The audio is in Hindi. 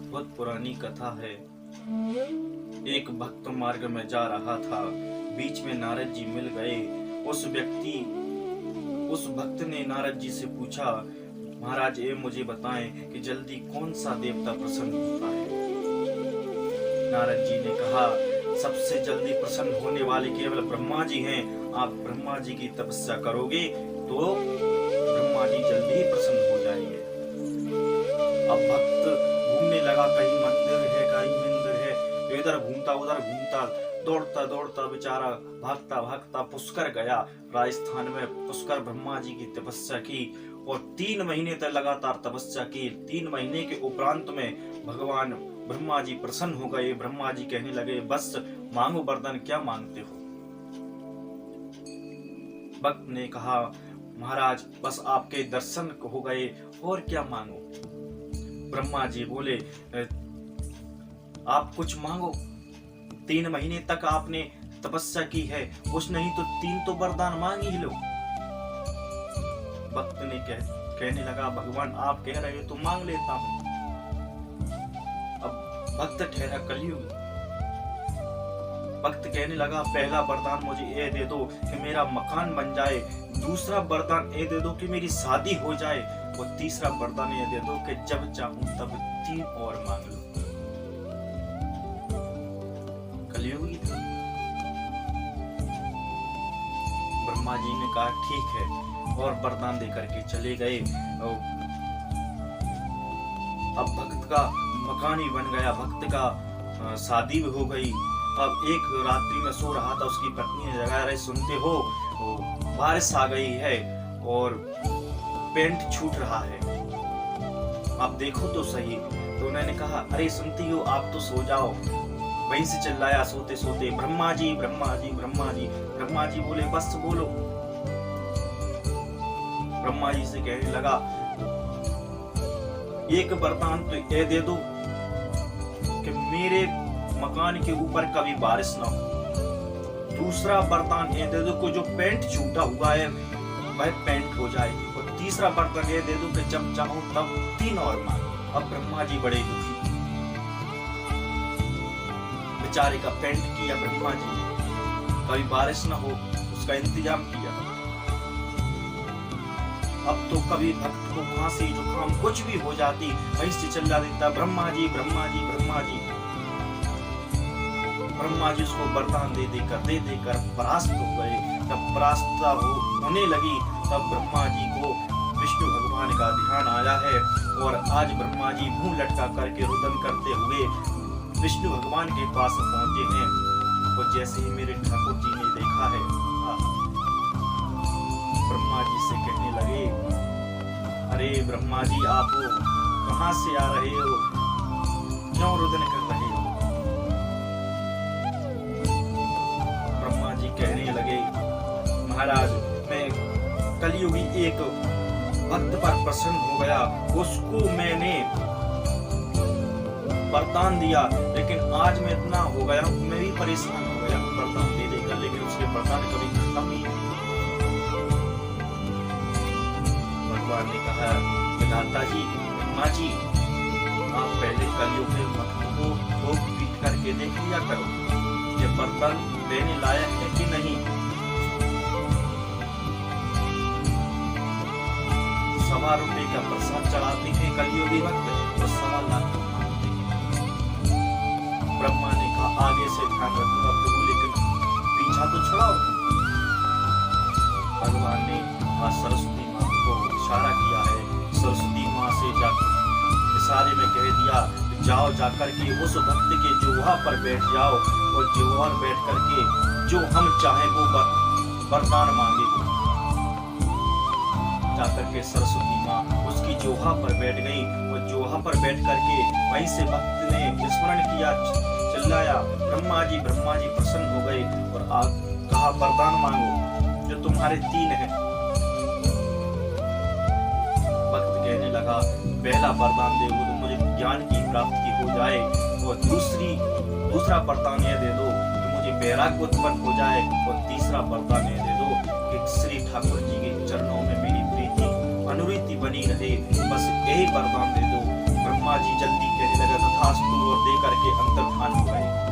बहुत पुरानी कथा है। एक भक्त मार्ग में जा रहा था, बीच में नारद जी मिल गए। उस भक्त ने नारद जी से पूछा, महाराज ये मुझे बताएं कि जल्दी कौन सा देवता प्रसन्न होता है। नारद जी ने कहा, सबसे जल्दी प्रसन्न होने वाले केवल ब्रह्मा जी हैं। आप ब्रह्मा जी की तपस्या करोगे तो ब्रह्मा जी जल्दी ही प्रसन्न हो जाएंगे। अब भक्त घूमने लगा, कहीं मंदिर है कहीं मंदिर है, इधर घूमता उधर घूमता, दौड़ता दौड़ता बेचारा भागता भागता पुष्कर गया। राजस्थान में पुष्कर ब्रह्मा जी की तपस्या की और 3 महीने तक लगातार तपस्या की। 3 महीने के उपरांत में भगवान ब्रह्मा जी प्रसन्न हो गए। ब्रह्मा जी कहने लगे, बस मांगो वरदान, क्या मांगते हो। भक्त ने कहा, महाराज बस आपके दर्शन हो गए, और क्या मांगो। ब्रह्मा जी बोले, आप कुछ मांगो। 3 महीने तक आपने तपस्या की है, कुछ नहीं तो 3 तो वरदान मांग ही लो। भक्त ने कहने लगा, भगवान आप कह रहे हो तो मांग लेता हूं। अब भक्त ठहरा कलयुग। भक्त कहने लगा, पहला वरदान मुझे ये दे दो कि मेरा मकान बन जाए, दूसरा वरदान ये दे दो कि मेरी शादी हो जाए, और तीसरा वरदान ये दे दो कि जब चाहूं तब 3 और मांग लो। कलयुगी था। ब्रह्मा जी ने कहा, ठीक है, और वरदान देकर के चले गए। अब भक्त का मकान ही बन गया, भक्त का शादी भी हो गई। अब एक रात्रि में सो रहा था, उसकी पत्नी ने जगाया, अरे सुनते हो बारिश आ गई है और पेंट छूट रहा है, आप देखो तो सही। तो उन्होंने कहा, अरे सुनती हो, आप तो सो जाओ। वहीं से चिल्लाया सोते सोते, ब्रह्मा जी ब्रह्मा जी ब्रह्मा जी। ब्रह्मा जी बोले, बस बोलो। ब्रह्मा जी से कहने लगा, एक वरदान तो ये दे दो कि मेरे मकान के ऊपर कभी बारिश ना हो। दूसरा वरदान ये दे दो कि जो पेंट छूटा हुआ है वह पेंट हो जाए, और तीसरा वरदान ये दे दो कि जब चाहो तब 3 और मांगो। अब ब्रह्मा जी बड़े दुखी, बेचारे का पेंट किया ब्रह्मा जी ने, कभी बारिश ना हो उसका इंतजाम किया। अब तो कभी भक्त को खांसी जुकाम कुछ भी हो जाती, वहीं से चिल्ला देता, ब्रह्मा जी ब्रह्मा जी ब्रह्मा जी। ब्रह्मा जी उसको वरदान दे देकर परास्त हो गए। जब परास्त होने लगी तब ब्रह्मा जी को विष्णु भगवान का ध्यान आया है, और आज ब्रह्मा जी मुंह लटका करके रुदन करते हुए विष्णु भगवान के पास पहुंचे हैं। और जैसे ही मेरे ठाकुर जी ने देखा है, ब्रह्मा जी से कहने लगे, अरे ब्रह्मा जी आप कहां से आ रहे हो, क्यों रुदन कर रहे हो। ब्रह्मा जी कहने लगे, महाराज मैं कलयुगी एक भक्त पर प्रसन्न हो गया, उसको मैंने वरदान दिया, लेकिन आज मैं इतना हो गया हूं, मैं भी परेशान हो गया हूं वरदान दे देकर, लेकिन उसके वरदान कभी खत्म ही नहीं। भगवान ने कहा, विधाता जी ब्रह्मा जी, आप पहले कलयुग में भक्त को ठोक पीट करके देख लिया करो, ये वरदान देने लायक है कि नहीं। 1.25 रुपए का प्रसाद चढ़ाते हैं कलयुगी भक्त, और 1.25 लाख। ब्रह्मा ने कहा, आगे से ध्यान रखूंगा प्रभु, लेकिन पीछा तो छुड़ाओ। भगवान ने सरस्वती माँ को इशारा किया है, सरस्वती माँ से जाकर इशारे में कह दिया, जाओ जाकर के उस भक्त के जोहा पर बैठ जाओ, और जोहा पर बैठ करके जो हम चाहे वो वरदान मांगे। जाकर के सरस्वती माँ उसकी जोहा पर बैठ गई, और जोहा पर बैठ करके वहीं से भक्त ने स्मरण किया, चिल्लाया, ब्रह्मा जी प्रसन्न हो गए, और कहा, वरदान मांगो जो तुम्हारे 3 हैं। भक्त कहने लगा, पहला वरदान दे दो तो मुझे ज्ञान की प्राप्ति हो जाए, और दूसरा वरदान ये दे दो कि मुझे वैराग्य उत्पन्न हो जाए, और तीसरा वरदान ये दे दो कि श्री ठाकुर जी के चरणों में मेरी प्रीति अनुरीति बनी रहे, बस यही वरदान दे दो। ब्रह्मा जी जल्दी कहने लगे, तथा करके अंतर्धान हुए।